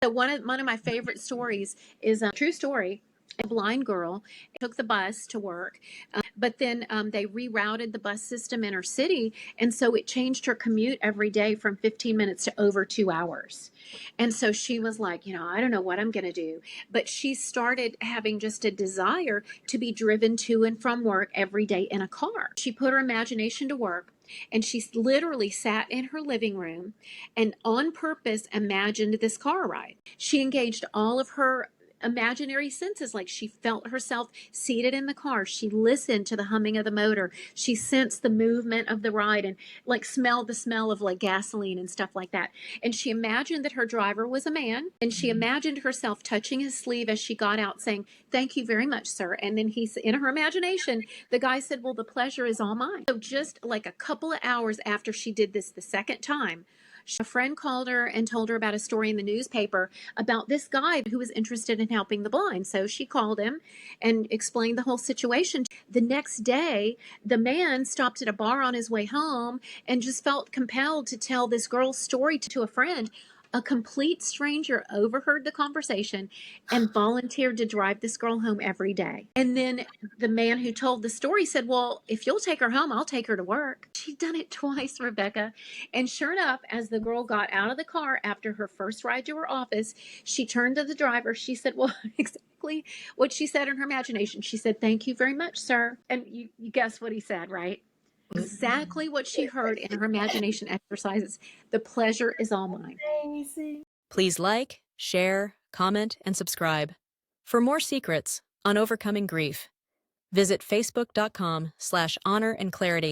So one of my favorite stories is a true story. A blind girl took the bus to work, but then they rerouted the bus system in her city, and so it changed her commute every day from 15 minutes to over 2 hours. And so she was like, I don't know what I'm going to do. But she started having just a desire to be driven to and from work every day in a car. She put her imagination to work, and she literally sat in her living room and on purpose imagined this car ride. She engaged all of her imaginary senses, like she felt herself seated in the car. She listened to the humming of the motor. She sensed the movement of the ride and like smelled the smell of like gasoline and stuff like that. And she imagined that her driver was a man, and she imagined herself touching his sleeve as she got out saying, "Thank you very much, sir." And then in her imagination, the guy said, "Well, the pleasure is all mine." So just like a couple of hours after she did this the second time, a friend called her and told her about a story in the newspaper about this guy who was interested in helping the blind. So she called him and explained the whole situation. The next day, the man stopped at a bar on his way home and just felt compelled to tell this girl's story to a friend. A complete stranger overheard the conversation and volunteered to drive this girl home every day. And then the man who told the story said, "Well, if you'll take her home, I'll take her to work." She'd done it twice, Rebecca. And sure enough, as the girl got out of the car after her first ride to her office, she turned to the driver. She said, well, exactly what she said in her imagination. She said, "Thank you very much, sir." And you guess what he said, right? Exactly what she heard in her imagination exercises. The pleasure is all mine. Please like, share, comment, and subscribe. For more secrets on overcoming grief, visit facebook.com/honorandclarity.